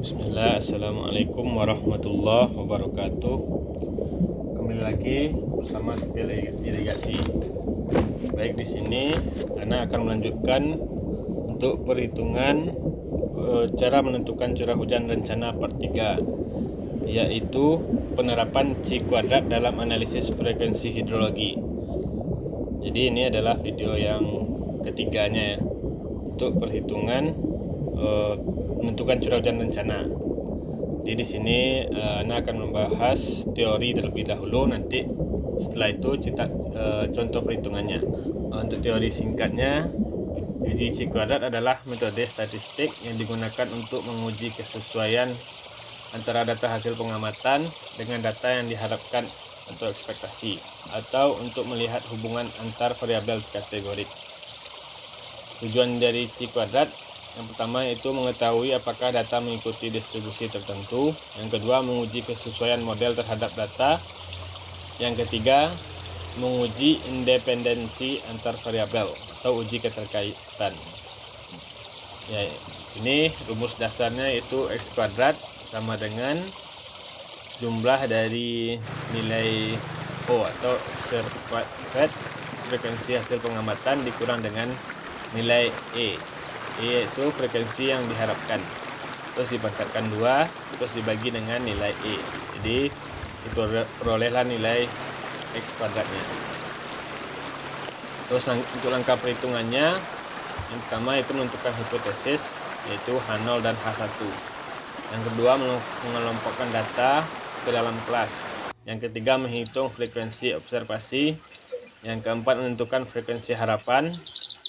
Bismillah, Assalamualaikum warahmatullahi wabarakatuh. Kembali lagi bersama Spill Irigasi. Baik, di sini Ana akan melanjutkan untuk perhitungan cara menentukan curah hujan rencana part 3, yaitu penerapan C kuadrat dalam analisis frekuensi hidrologi. Jadi ini adalah video yang ketiganya ya, untuk perhitungan menentukan curah hujan rencana. Jadi di sini Ana akan membahas teori terlebih dahulu, nanti setelah itu contoh perhitungannya. Untuk teori singkatnya, uji C kuadrat adalah metode statistik yang digunakan untuk menguji kesesuaian antara data hasil pengamatan dengan data yang diharapkan atau ekspektasi, atau untuk melihat hubungan antar variabel kategorik. Tujuan dari C kuadrat yang pertama yaitu mengetahui apakah data mengikuti distribusi tertentu. Yang kedua, menguji kesesuaian model terhadap data. Yang ketiga, menguji independensi antar variabel atau uji keterkaitan. Ya, di sini rumus dasarnya yaitu X kuadrat sama dengan jumlah dari nilai O atau observed frekuensi hasil pengamatan dikurang dengan nilai E yaitu frekuensi yang diharapkan, terus dipangkatkan 2, terus dibagi dengan nilai E. Jadi diperolehlah nilai X kuadratnya. Terus untuk langkah perhitungannya, yang pertama itu menentukan hipotesis yaitu H0 dan H1. Yang kedua, mengelompokkan data ke dalam kelas. Yang ketiga, menghitung frekuensi observasi. Yang keempat, menentukan frekuensi harapan.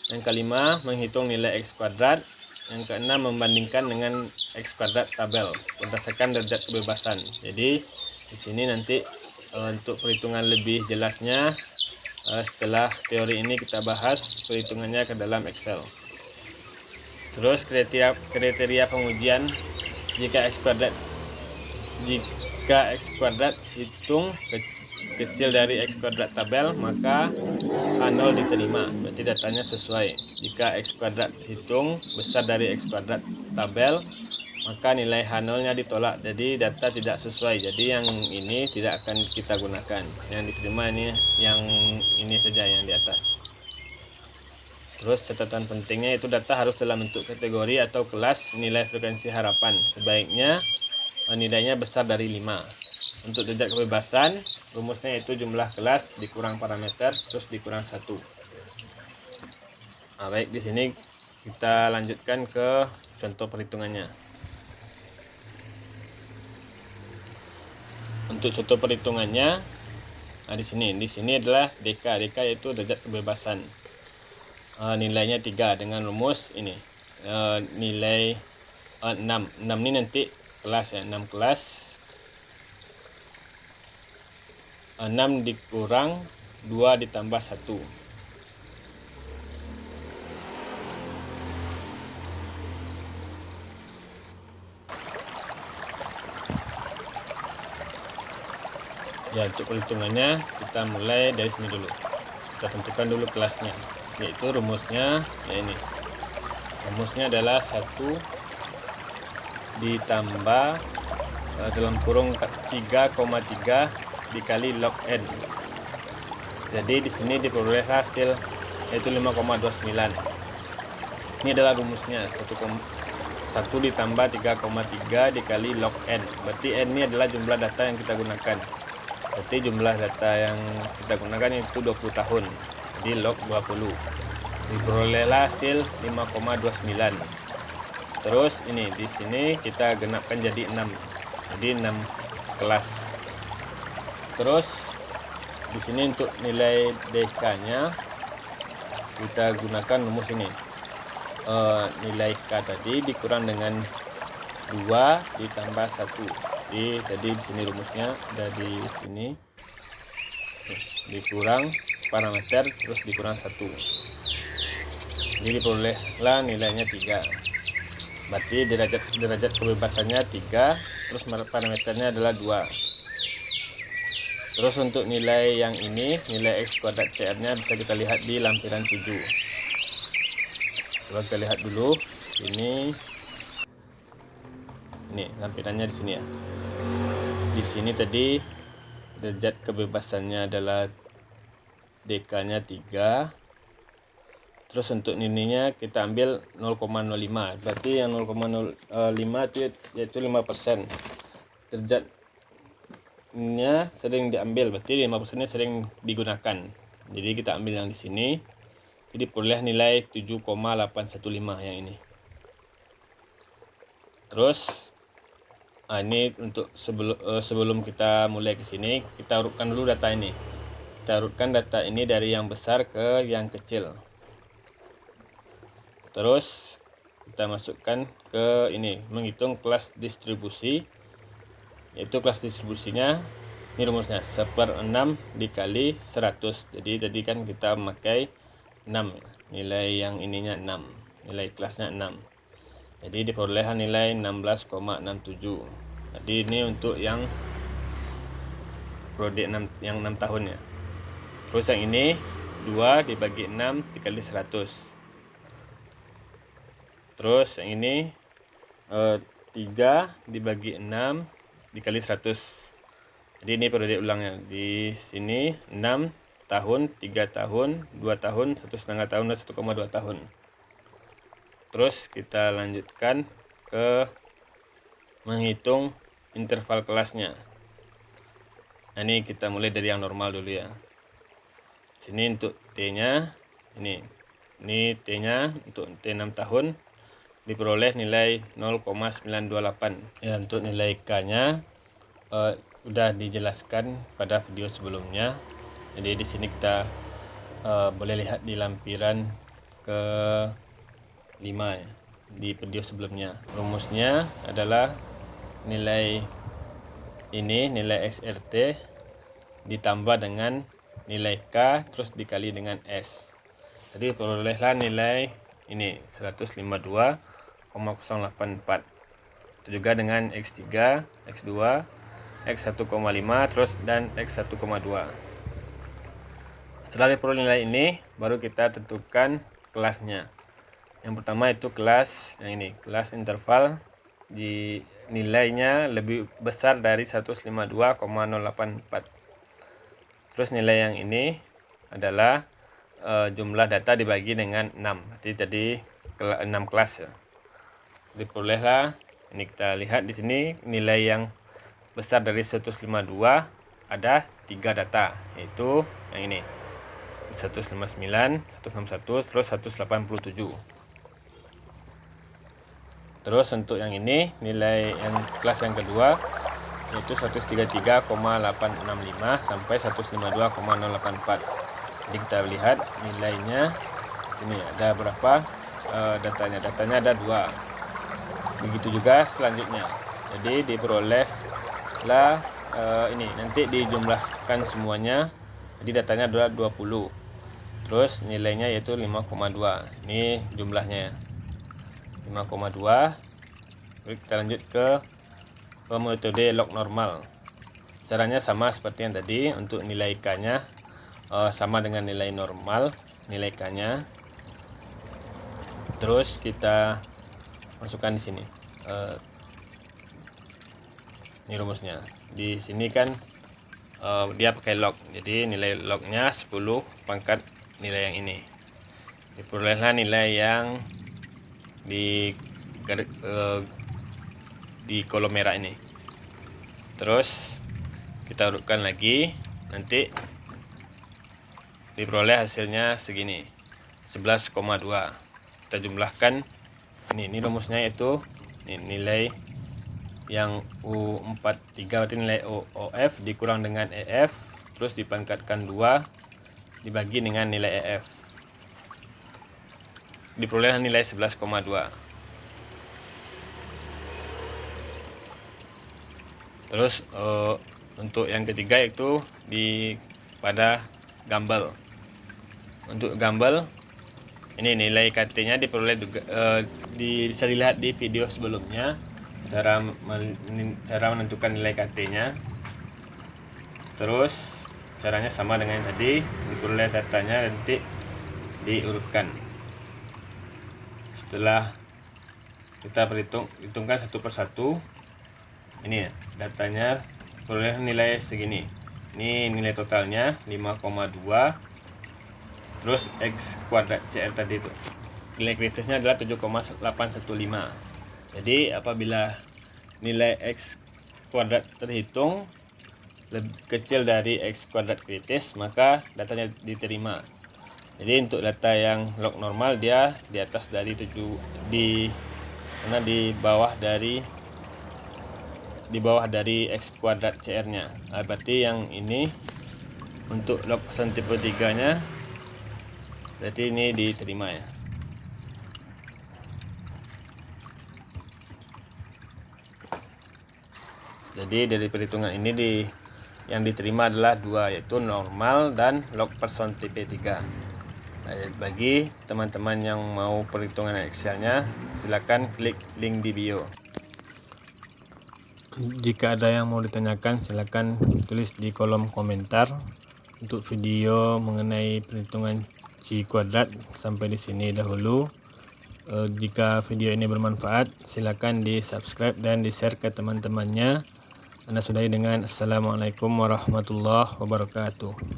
Yang kelima, menghitung nilai X kuadrat. Yang keenam, membandingkan dengan X kuadrat tabel berdasarkan derajat kebebasan. Jadi di sini nanti untuk perhitungan lebih jelasnya, setelah teori ini kita bahas perhitungannya ke dalam Excel. Terus kriteria pengujian jika X kuadrat hitung kecil dari X kuadrat tabel, maka H0 diterima, berarti datanya sesuai. Jika X kuadrat hitung besar dari X kuadrat tabel, maka nilai H0 nya ditolak, jadi data tidak sesuai. Jadi yang ini tidak akan kita gunakan. Yang diterima ini yang ini saja, yang di atas. Terus catatan pentingnya itu data harus dalam bentuk kategori atau kelas nilai frekuensi harapan. Sebaiknya nilainya besar dari 5. Untuk derajat kebebasan, rumusnya itu jumlah kelas dikurang parameter terus dikurang 1. Nah, baik, di sini kita lanjutkan ke contoh perhitungannya. Untuk contoh perhitungannya, nah di sini adalah DK yaitu derajat kebebasan. Nilainya 3 dengan rumus ini. Nilai 6 ini nanti kelas ya, 6 kelas. 6 dikurang 2 ditambah 1. Ya, untuk perhitungannya kita mulai dari sini dulu. Kita tentukan dulu kelasnya, yaitu rumusnya ya ini. Rumusnya adalah 1 ditambah dalam kurung 3,3 dikali log n. Jadi di sini diperoleh hasil yaitu 5,29. Ini adalah rumusnya, 1 ditambah 3,3 dikali log n. Berarti n ini adalah jumlah data yang kita gunakan. Berarti jumlah data yang kita gunakan itu 20 tahun. Jadi log 20. Diperolehlah hasil 5,29. Terus ini di sini kita genapkan jadi 6. Jadi 6 kelas. Terus di sini untuk nilai DK-nya kita gunakan rumus ini. Nilai K tadi dikurang dengan 2 ditambah 1. Jadi di sini rumusnya ada di sini. Dikurang parameter terus dikurang 1. Jadi diperolehlah nilainya 3. Berarti derajat kebebasannya 3, terus parameternya adalah 2. Terus untuk nilai yang ini, nilai X kuadrat CR-nya bisa kita lihat di lampiran 7. Coba kita lihat dulu. Ini Ini lampirannya di sini ya. Di sini tadi derajat kebebasannya adalah DK-nya 3. Terus untuk nilainya kita ambil 0,05. Berarti yang 0,05 itu yaitu 5%. Derajatnya sering diambil, berarti 5%-nya sering digunakan. Jadi kita ambil yang di sini. Jadi peroleh nilai 7,815 yang ini. Terus ini untuk sebelum kita mulai ke sini, kita urutkan dulu data ini. Kita urutkan data ini dari yang besar ke yang kecil. Terus kita masukkan ke ini, menghitung kelas distribusi. Yaitu kelas distribusinya, ini rumusnya 1/6 dikali 100. Jadi tadi kan kita memakai 6, nilai yang ininya 6, nilai kelasnya 6. Jadi diperolehkan nilai 16,67. Jadi ini untuk yang periode 6 tahun ya. Terus yang ini 2 dibagi 6 dikali 100. Terus yang ini 3 dibagi 6 dikali 100. Jadi ini periode ulangnya. Di sini 6 tahun, 3 tahun, 2 tahun, 1,5 tahun, dan 1,2 tahun. Terus kita lanjutkan ke menghitung interval kelasnya. Nah, ini kita mulai dari yang normal dulu ya. Sini untuk T-nya, ini T-nya untuk T6 tahun diperoleh nilai 0,928. Ya, untuk nilai K-nya udah dijelaskan pada video sebelumnya. Jadi di sini kita boleh lihat di lampiran ke 5 ya, di video sebelumnya. Rumusnya adalah nilai ini, nilai XRT ditambah dengan nilai K terus dikali dengan S. Jadi perolehlah nilai ini 152,084. Itu juga dengan X3, X2, X1,5 terus dan X1,2. Setelah diperoleh nilai ini, baru kita tentukan kelasnya. Yang pertama itu kelas yang ini, kelas interval di nilainya lebih besar dari 152,084. Terus nilai yang ini adalah jumlah data dibagi dengan 6. Berarti tadi 6 kelas ya. Diperolehlah, ini kita lihat di sini nilai yang besar dari 152 ada 3 data, yaitu yang ini 159, 161, terus 187. Terus untuk yang ini nilai yang kelas yang kedua yaitu 133,865 sampai 152,084. Jadi kita lihat nilainya ini ada berapa datanya ada 2. Begitu juga selanjutnya. Jadi diperolehlah ini nanti dijumlahkan semuanya. Jadi datanya adalah 20. Terus nilainya yaitu 5,2. Ini jumlahnya 5,2. Kita lanjut ke metode log normal. Caranya sama seperti yang tadi. Untuk nilai K-nya sama dengan nilai normal, nilai K-nya. Terus kita masukkan di sini. Ini rumusnya. Di sini kan dia pakai log. Jadi nilai lognya 10 pangkat nilai yang ini. Diperolehlah nilai yang di kolom merah ini. Terus kita urutkan lagi, nanti diperoleh hasilnya segini 11,2. Kita jumlahkan ini rumusnya itu nilai yang U43 berarti nilai OF dikurang dengan EF terus dipangkatkan 2 dibagi dengan nilai EF, diperoleh nilai 11,2. Terus untuk yang ketiga itu pada Gumbel. Untuk Gumbel ini nilai KT-nya diperoleh juga, bisa dilihat di video sebelumnya cara menentukan nilai KT-nya. Terus caranya sama dengan yang tadi, diperoleh datanya nanti diurutkan. Setelah kita hitungkan satu persatu, Ini ya, datanya peroleh nilai segini. Ini nilai totalnya 5,2. Terus X kuadrat CR tadi itu nilai kritisnya adalah 7,815. Jadi apabila nilai X kuadrat terhitung lebih kecil dari X kuadrat kritis, maka datanya diterima. Jadi untuk data yang log normal dia di atas dari 7, karena di bawah dari X kuadrat CR nya. Berarti yang ini untuk log persen tipe 3 nya berarti ini diterima ya. Jadi dari perhitungan ini yang diterima adalah dua, yaitu normal dan log person tipe 3. Nah, bagi teman-teman yang mau perhitungan Excelnya, silakan klik link di bio. Jika ada yang mau ditanyakan, silakan tulis di kolom komentar. Untuk video mengenai perhitungan C kuadrat sampai di sini dahulu. Jika video ini bermanfaat, silakan di subscribe dan di share ke teman-temannya. Anda sudahi dengan Assalamualaikum warahmatullahi wabarakatuh.